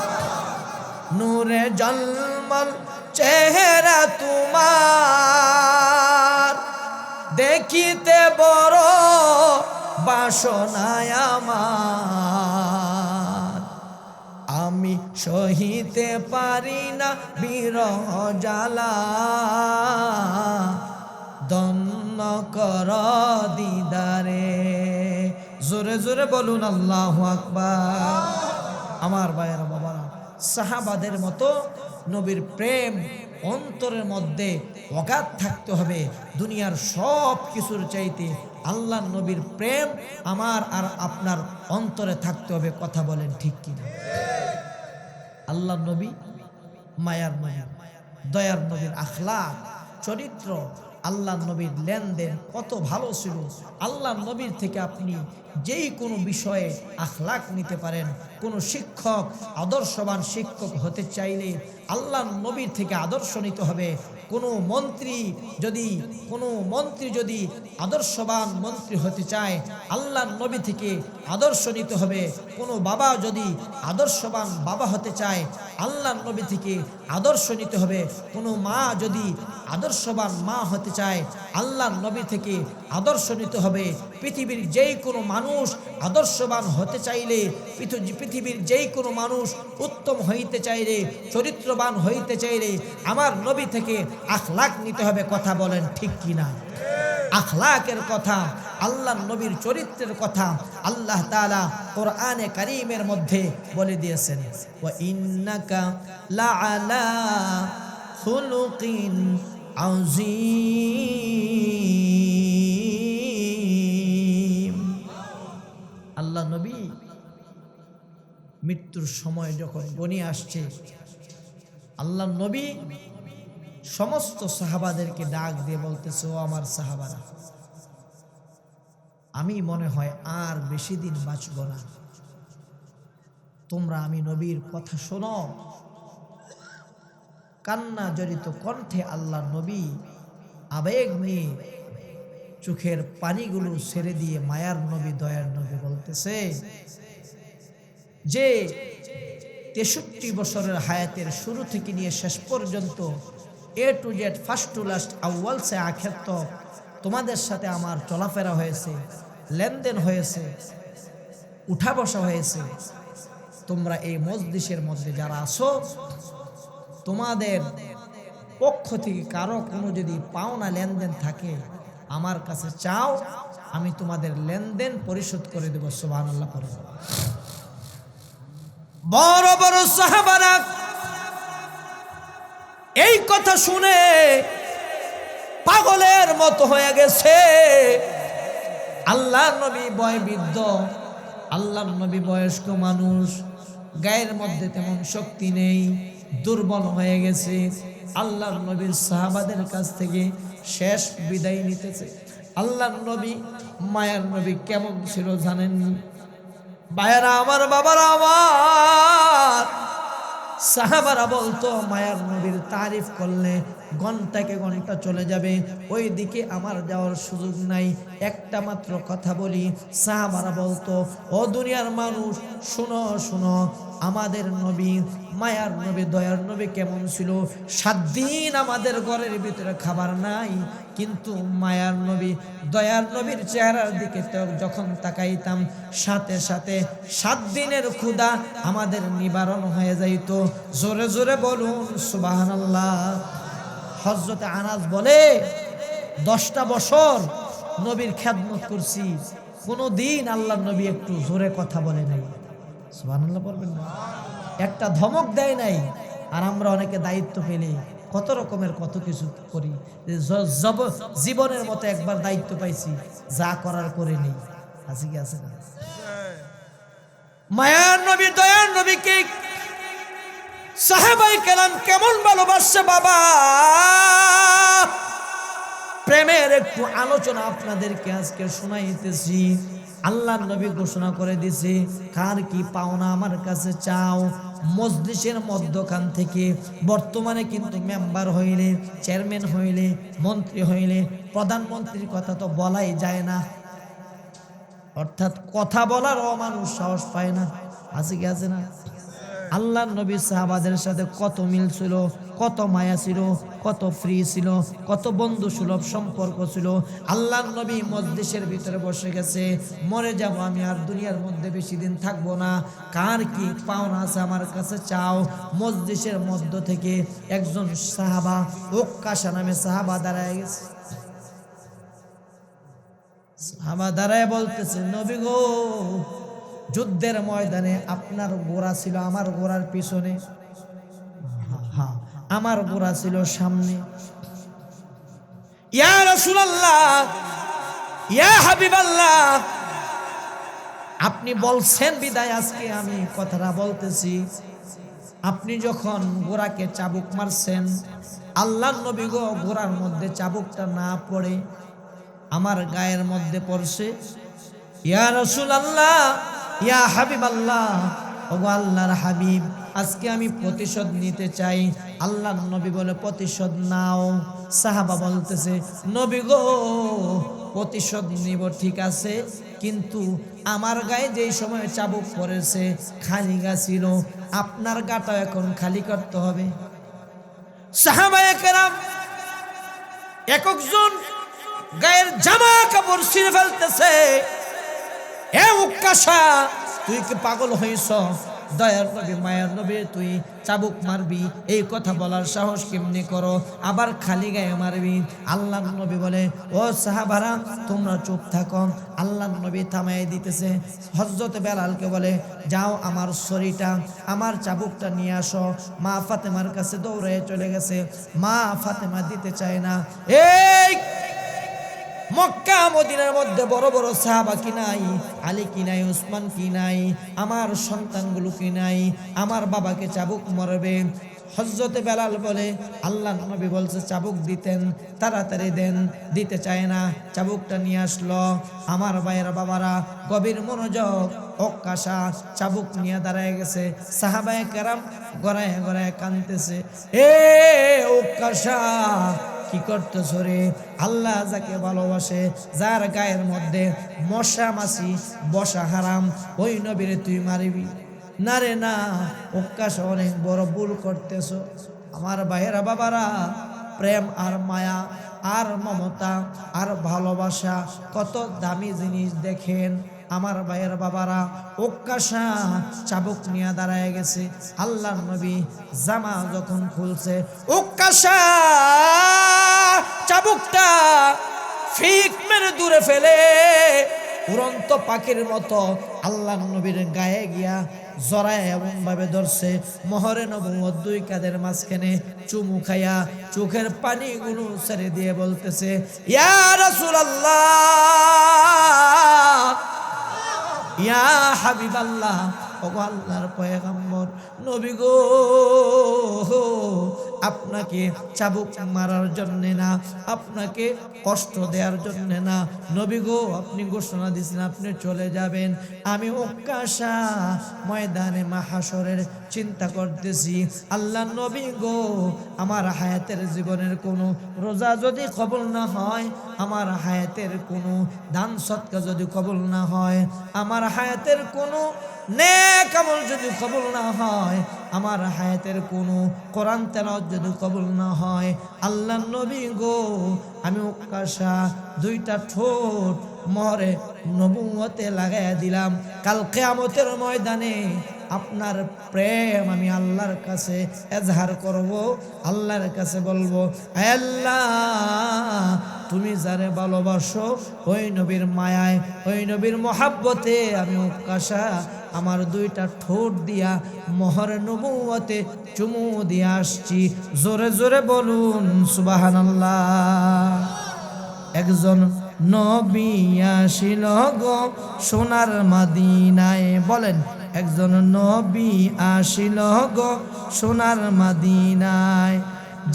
নূরে জলমল চেহারা তোমার দেখিতে বড় বাসনায় আমার। আমি সহিতে পারি না বিরহ জ্বালা। দন্ন কর দিদারে। জোরে জোরে বলুন আল্লাহু আকবার। আমার ভাইয়েরা বাবারা, সাহাবাদের মতো নবীর প্রেম অন্তরের মধ্যে অগাধ থাকতে হবে। দুনিয়ার সব কিছুর চাইতে আল্লাহর নবীর প্রেম আমার আর আপনার অন্তরে থাকতে হবে। কথা বলেন ঠিক কিনা? আল্লাহর নবী মায়ার মায়া, দয়ার নবীর আখলাক, চরিত্র, আল্লাহর নবীর লেনদেন কত ভালো ছিল। আল্লাহর নবীর থেকে আপনি যেই কোনো বিষয়ে আখলাক নিতে পারেন। কোনো শিক্ষক আদর্শবান শিক্ষক হতে চাইলে আল্লাহর নবীর থেকে আদর্শ নিতে হবে। কোনো মন্ত্রী যদি আদর্শবান মন্ত্রী হতে চায় আল্লাহর নবী থেকে আদর্শ নিতে হবে। কোনো বাবা যদি আদর্শবান বাবা হতে চায় আল্লাহর নবী থেকে আদর্শ নিতে হবে। কোনো মা যদি আদর্শবান মা হতে চায় আল্লাহর নবী থেকে আদর্শ নিতে হবে। পৃথিবীর যেই কোনো মানুষ আদর্শবান হতে চাইলে, পৃথিবীর যেই কোনো মানুষ উত্তম হইতে চাইলে, চরিত্রবান হইতে চাইলে আমার নবী থেকে আখলাক নিতে হবে। কথা বলেন ঠিক কিনা? আখলাকের কথা, আল্লাহর নবীর চরিত্রের কথা আল্লাহ তাআলা কোরআনে কারীমের মধ্যে বলে দিয়েছেন। ওয়া ইন্নাকা লাআলা খুলুকিন আযীম। আল্লাহ নবী মৃত্যুর সময় যখন ঘনিয়ে আসছে, আল্লাহ নবী সমস্ত সাহাবাদেরকে ডাক দিয়ে বলতেছে, ও আমার সাহাবারা, আমি মনে হয় আর বেশি দিন বাঁচব না। তোমরা আমি নবীর কথা শোনো। কান্না জড়িত কণ্ঠে আল্লাহ নবী আবেগ নিয়ে চোখের পানিগুলো ছেড়ে দিয়ে মায়ার নবী, দয়ার নবী বলতেছে যে 63 বছরের হায়াতের শুরু থেকে নিয়ে শেষ পর্যন্ত A to Z, first to last, আউয়াল সে আখের তক তোমাদের সাথে আমার চলাফেরা হয়েছে, লেনদেন হয়েছে, উঠা বসা হয়েছে। তোমরা এই মজলিসের মধ্যে যারা আছো, তোমাদের পক্ষ থেকে কারো কোনো যদি পাওনা লেনদেন থাকে আমার কাছে চাও, আমি তোমাদের লেনদেন পরিশোধ করে দেব। সুবহানাল্লাহ পড়ো। বড় বড় সাহাবারা এই কথা শুনে পাগলের মতো হয়ে গেছে। আল্লাহর নবী ভয়বিদ্ধ, আল্লাহর নবী বয়স্ক মানুষ, গায়ের মধ্যে তেমন শক্তি নেই, দুর্বল হয়ে গেছে। আল্লাহর নবীর সাহাবাদের কাছ থেকে শেষ বিদায় নিতেছে। আল্লাহর নবী, মায়ার নবী কেমন ছিল জানেননি? ভাইয়ারা আমার, বাবারা আমার, সাহাবারা বলতো মায়ার নবীর তারিফ করলে ঘন্টাকে ঘন্টা চলে যাবে, ওই দিকে আমার যাওয়ার সুযোগ নাই। একটা মাত্র কথা বলি, সাহাবারা বলতো ও দুনিয়ার মানুষ, শুনো শুনো, আমাদের নবী, মায়ার নবী, দয়ার নবী কেমন ছিল? 7 দিন আমাদের ঘরের ভিতরে খাবার নাই, কিন্তু মায়ার নবী, দয়ার নবীর চেহারার দিকে যখন তাকাইতাম, সাথে সাথে 7 দিনের ক্ষুধা আমাদের নিবারণ হয়ে যাইত। জোরে জোরে বলুন সুবহানাল্লাহ। হযরত আনাস বলে 10টা বছর নবীর খেদমত করছি, কোনো দিন আল্লাহর নবী একটু জোরে কথা বলে নাই। সুবহানাল্লাহ বলবেন না? একটা ধমক দেয় নাই। আর আমরা অনেকে দায়িত্ব পেলে কত রকমের কত কিছু করি। জীবনের মতো একবার দায়িত্ব পাইছি, যা করার করে নেই। আছে কি আছে না? মায়ার নবী, দয়ার নবীকে সাহাবায়ে কেরাম কেমন ভালোবাসছে বাবা। প্রেমের একটু আলোচনা আপনাদেরকে আজকে শোনাইতেছি। আল্লাহর নবী ঘোষণা করে দিছে, কার কি পাওনা আমার কাছে চাও। মজলিসের মধ্যখান থেকে বর্তমানে কিন্তু মেম্বার হইলে, চেয়ারম্যান হইলে, মন্ত্রী হইলে, প্রধানমন্ত্রীর কথা তো বলাই যায় না, অর্থাৎ কথা বলার মানুষ সাহস পায় না। আছে কি আছে না? আল্লাহর নবী সাহাবাদের সাথে কত মিল ছিল, কত মায়া ছিল, কত ফ্রি ছিল, কত বন্ধু সুলভ সম্পর্ক ছিল। আল্লাহর নবী মজলিসের ভিতরে বসে গেছে, মরে যাব আমি, আর দুনিয়ার মধ্যে বেশি দিন থাকবো না, কার কি পাওনা আছে আমার কাছে চাও। মজলিসের মধ্য থেকে একজন সাহাবা, উক্কাশা নামে সাহাবা দাঁড়ায় গেছে। সাহাবা দাঁড়ায় বলতেছে, নবী গো, যুদ্ধের ময়দানে আপনার ঘোড়া ছিল আমার ঘোড়ার পিছনে, হ্যাঁ আমার ঘোড়া ছিল সামনে। ইয়া রাসূলুল্লাহ, ইয়া হাবিবাল্লাহ, আপনি বলছেন বিদায় আজকে আমি কথাটা বলতেছি। আপনি যখন ঘোড়াকে চাবুক মারছেন, আল্লাহর নবী গো, ঘোড়ার মধ্যে চাবুকটা না পড়ে আমার গায়ের মধ্যে পড়ছে। ইয়া রাসূলুল্লাহ, ইয়া হাবিবাল্লাহ, ওগো আল্লাহর হাবিব, আজকে আমি প্রতিশোধ নিতে চাই। আল্লাহর নবী বলে, প্রতিশোধ নাও। সাহাবা বলতেছে, নবী গো, প্রতিশোধ নিব ঠিক আছে, কিন্তু আমার গায়ে যেই সময় চাবুক পড়েছে খালি গা ছিল, আপনার গাটা এখন খালি করতে হবে। সাহাবায়ে কেরাম এক একজন গায়ের জামা কাপড় ছিঁড়ে ফেলতেছে। এ উক্কাশা, তুই কি পাগল হইছ? দয়ার নবী, মায়ার নবী, তুই চাবুক মারবি, এই কথা বলার সাহস কেমনি করো? আবার খালি গায়ে মারবি। আল্লাহর নবী বলে, ও সাহাবারা, তোমরা চুপ থাকো। আল্লাহর নবী থামাই দিতেছে। হযরত বেলালকে বলে, যাও আমার ছড়িটা, আমার চাবুকটা নিয়ে আসো। মা ফাতেমার কাছে দৌড়ে চলে গেছে। মা ফাতেমা দিতে চায় না। এই মক্কা মদিনার মধ্যে বড় বড় সাহাবা কি নাই? আলী কি নাই? উসমান কি নাই? আমার সন্তানগুলো কি নাই? আমার বাবাকে চাবুক মারবে। হযরত বেলাল বলে, আল্লাহর নবী বলছে চাবুক দিতেন, তাড়াতাড়ি দেন। দিতে চায় না, চাবুকটা নিয়ে আসলো। আমার ভাইয়ের বাবারা, গভীর মনোযোগ। উক্কাশা চাবুক নিয়ে দাঁড়ায় গেছে। সাহাবায়ে কেরাম গড়ায় গড়ায় কাঁদতেছে। এ উক্কাশা, কি করতেছ রে? আল্লাহ যাকে ভালোবাসে, যার গায়ের মধ্যে মশা মাছি বসা হারাম, ওই নবীরে তুই মারিবি না রে? না, উক্কাশা অনেক বড় ভুল করতেছ। আমার ভাইয়েরা বাবারা, প্রেম আর মায়া আর মমতা আর ভালোবাসা কত দামি জিনিস দেখেন। আমার ভাইয়ের বাবারা, উক্কাশা চাবুক নিয়ে দাঁড়ায় গেছে। আল্লাহর নবী জামা যখন খুলছে, উক্কাশা চাবুকটা ফিক মেরে দূরে ফেলে উড়ন্ত পাখির মতো আল্লাহর নবীর গায়ে গিয়া জড়ায় এমন ভাবে ধরছে, মোহরে নবুয়ত দুই কাঁধের মাঝখানে চুমু খাইয়া চোখের পানিগুলো ছেড়ে দিয়ে বলতেছে, ইয়া রাসূলুল্লাহ, ইয়া হাবিবাল্লাহ, ওগো আল্লাহর পয়গম্বর নবী গো, আপনাকে চাবুক মারার জন্য না, আপনাকে কষ্ট দেওয়ার জন্য না, নবী গো আপনি ঘোষণা দিয়েছেন আপনি চলে যাবেন। আমি উক্কাশা ময়দানে মাহশরের চিন্তা করতেছি, আল্লাহ নবী গো, আমার হায়াতের জীবনের কোনো রোজা যদি কবুল না হয়, আমার হায়াতের কোনো দান সদকা যদি কবুল না হয়, আমার হায়াতের কোনো নেক আমল যদি কবুল না হয়, আমার হায়াতের কোনো কোরআন তেলাওয়াত যদি কবুল না হয়, আল্লাহ নবী গো, আমি উক্কাশা দুইটা ঠোঁট মোহরে নবুয়তে লাগাইয়া দিলাম। কাল কিয়ামতের ময়দানে আপনার প্রেম আমি আল্লাহর কাছে এজহার করব, আল্লাহর কাছে বলবো, আল্লাহ তুমি যারে ভালোবাসো ওই নবীর মায়ায়, ওই নবীর মহাব্বতে আমি উক্কাশা আমার দুইটা ঠোঁট দিয়া মোহরে নবুয়তে চুমু দিয়ে আসছি। জোরে জোরে বলুন সুবহানাল্লাহ। একজন নবী আসিল গো সোনার মদিনায়, বলেন একজন নবী আসিল গো সোনার মদিনায়,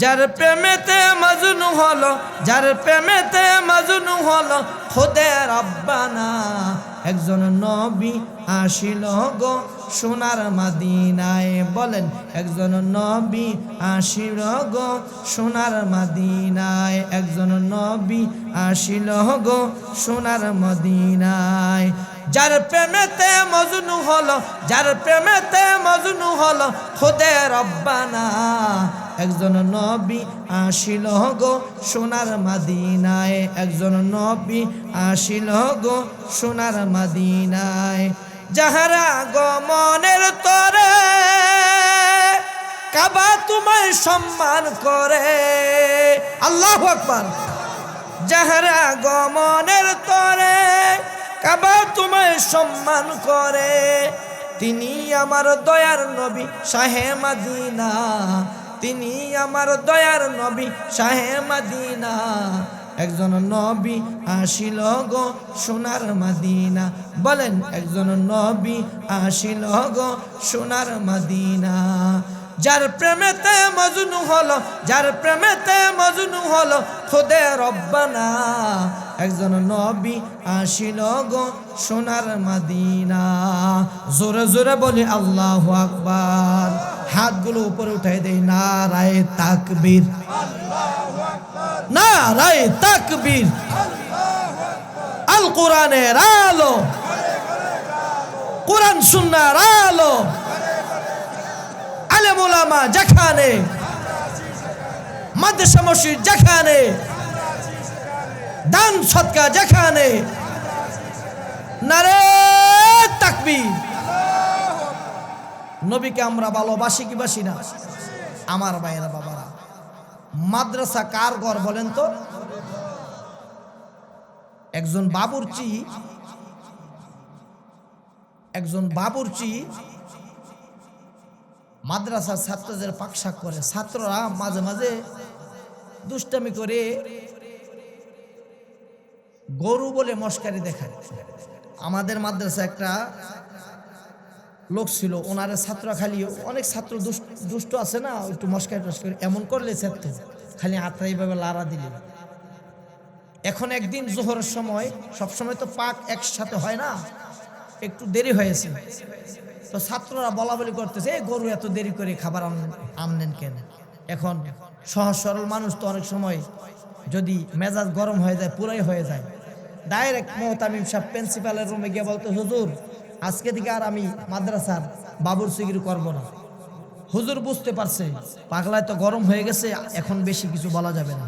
যার প্রেমেতে মজনু হলো, যার প্রেমেতে মজনু হলো খোদে রব্বানা। একজন নবী আসিল গো সোনার মদিনায়, বলেন একজন নবী আসিল গো সোনার মদিনায়, একজন নবী আসিল গো সোনার মদিনায়, যার প্রেমেতে মজনু হলো, যার প্রেমেতে মজনু হলো খোদে রব্বানা। একজন নবী আসিল গো সোনার মদিনায়, একজন নবী আসিল গো সোনার মদিনায়, যাহারা গমনের তরে কাবা তোমায় সম্মান করে, আল্লাহু আকবার, যাহারা গমনের তরে কাবা তোমায় সম্মান করে, তিনি আমার দয়ার নবী শাহে মদিনা, তিনি আমার দয়ার নবী শাহে মদিনা। একজন নবী আসিল গো সোনার মদিনা, বলেন একজন নবী আসিল গো সোনার মদিনা, যার প্রেমেতে মজনু হলো, যার প্রেমেতে মজনু হলো খোদে রব্বানা। একজন নবী আসিল গো সোনার মদিনা। জোরে জোরে বলি আল্লাহু আকবার। হাতগুলো উপরে উঠাই দেই, নারায়ে তাকবীর, নারায়ে তাকবীর। আল কোরআনের আলো, কোরআন সুন্নাহর আলো, আলেম ওলামা যেখানে, মাদ্রাসা মসজিদ যেখানে, দান সদকা যেখানে, নারায়ে তাকবীর। নবীকে আমরা ভালোবাসি কি বাসি না? আমার ভাইয়েরা বাবারা, মাদ্রাসা কার ঘর বলেন তো? একজন বাবুর্চি, একজন বাবুর্চি মাদ্রাসার ছাত্রদের পাকশাক করে। ছাত্ররা মাঝে মাঝে দুষ্টামি করে গরু বলে মস্কারি দেখায়। আমাদের মাদ্রাসা একটা লোক ছিল, ওনার ছাত্র খালি, অনেক ছাত্র দুষ্ট আছে না, একটু মস্কারি টস্কারি এমন করলে ছাত্র খালি হাতটা এইভাবে লাড়া দিলে। এখন একদিন জোহরের সময়, সবসময় তো পাক একসাথে হয় না, একটু দেরি হয়েছে, তো ছাত্ররা বলা বলি করতেছে, এই গরু এত দেরি করে খাবার আনলেন কেন? এখন সহজ সরল মানুষ তো অনেক সময় যদি মেজাজ গরম হয়ে যায়, পুরাই হয়ে যায়, ডাইরেক্ট মোহতামিম সাহেব প্রিন্সিপালের রুমে গিয়ে বলতো, হুজুর আজকে থেকে আর আমি মাদ্রাসার বাবুর্চিগিরি করব না। হুজুর বুঝতে পারছে পাগলায় তো গরম হয়ে গেছে, এখন বেশি কিছু বলা যাবে না,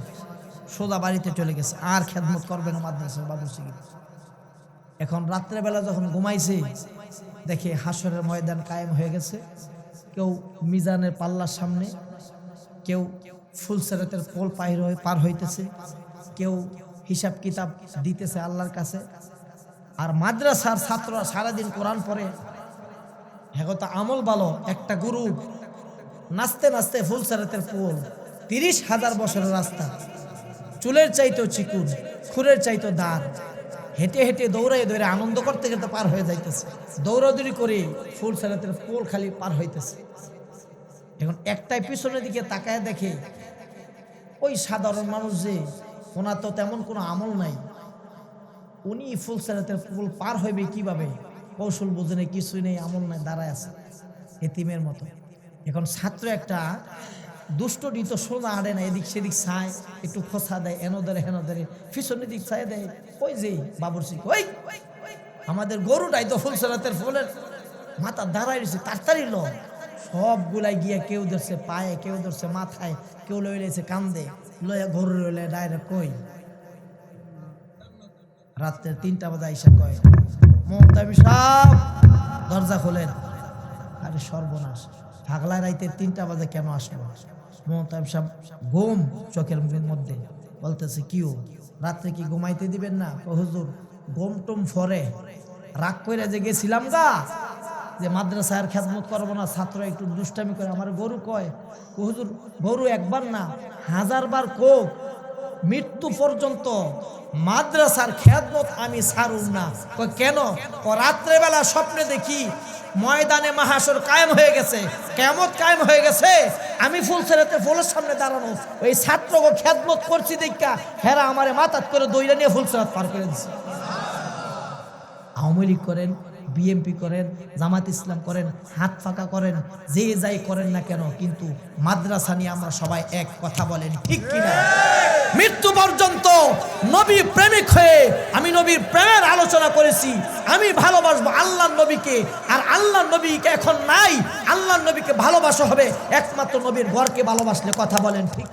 সোজা বাড়িতে চলে গেছে, আর খেদমত করবে না মাদ্রাসার বাবুর্চিগিরি। এখন রাত্রেবেলা যখন ঘুমাইছে, দেখে হাসরের ময়দান কায়েম হয়ে গেছে। কেউ মিজানের পাল্লার সামনে, কেউ ফুলসেরাতের পোল পার হইতেছে, কেউ হিসাব কিতাব দিতেছে আল্লাহর কাছে। আর মাদ্রাসার ছাত্ররা সারাদিন কোরআন পড়ে, হ্যাঁ তো আমল ভালো। একটা গুরু নাচতে নাচতে ফুলসেরাতের পোল, 30,000 বছরের রাস্তা, চুলের চাইতো চিকুন, খুরের চাইতো দাঁড়, হেঁটে হেঁটে দৌড়াই দৌড়ে আনন্দ করতে করতে পার হয়ে যাইতেছে, দৌড়াদৌড়ি করে ফুলসরাতের পোল খালি পার হইতেছে। এখন একটাই পিছনের দিকে তাকায় দেখে ওই সাধারণ মানুষ যে, ওনার তো তেমন কোনো আমল নাই, উনি ফুলসরাতের পোল পার হইবে কিভাবে, কৌশল বোঝে নেই, কিছুই নেই, আমল নাই, দাঁড়ায় আছে এতিমের মতো। এখন ছাত্র একটা দুষ্ট তো সোজা আড়ে না, এদিক সেদিক চায়, একটু খোসা দেয়, এনো ধরে হেনো ধরে, পিছনের দিক চায় দেয়, ওই যে বাবুরচি ওই আমাদের গরুটাই তো ফুলসরাতের ফুলের মাথা দাঁড়াই রয়েছে, তাড়াতাড়ি ল। সবগুলাই গিয়ে কেউ ধরছে পায়ে, কেউ ধরছে মাথায়, কেউ লই লেছে কান্দে, লয়া গরু লইলে ডাইরেক্ট কই রাত্রে 3টা বাজে আইসা কয়, মোহতামি সাহেব দরজা খোলেন। আরে সর্বনাশ, পাগলা রাইতে 3টা বাজে কেন আসলো? মোহতামি সাহেব ঘুম চোখের মুখের মধ্যে, বলতেছে কিও রাত্রে কি ঘুমাইতে দিবেন না? হুজুর ঘুম টুম ফরে রাগ করে যে গেছিলাম গা, যে মাদ্রাসার খেদমত করবো না, ছাত্র একটু দুষ্টামি করে, আমার গরু কয়, হুজুর গরু একবার না 1000বার কোক, মৃত্যু পর্যন্ত মাদ্রাসার খেদমত আমি ছাড়ুম না। কয় কেন? রাত্রেবেলা স্বপ্নে দেখি ময়দানে মাহাশর কায়েম হয়ে গেছে, কিয়ামত কায়েম হয়ে গেছে, আমি ফুলসরাতে ফুলের সামনে দাঁড়ানো, ওই ছাত্রকে খেদমত করছি দেখা হেরা আমারে মাথাত করে দইরা নিয়ে ফুলসরাত পার করে দিচ্ছে। আওয়ামী লীগ করেন, বিএমপি করেন, জামাত ইসলাম করেন, হাত ফাঁকা করেন, যে যাই করেন না কেন, কিন্তু মাদ্রাসা নিয়ে আমরা সবাই এক কথা বলেন, ঠিক কিনা? মৃত্যু পর্যন্ত নবী প্রেমিক হয়ে আমি নবীর প্রেমের আলোচনা করেছি, আমি ভালোবাসবো আল্লাহর নবীকে, আর আল্লাহর নবীকে এখন নাই, আল্লাহর নবীকে ভালোবাসা হবে একমাত্র নবীর ঘরকে ভালোবাসলে, কথা বলেন ঠিক।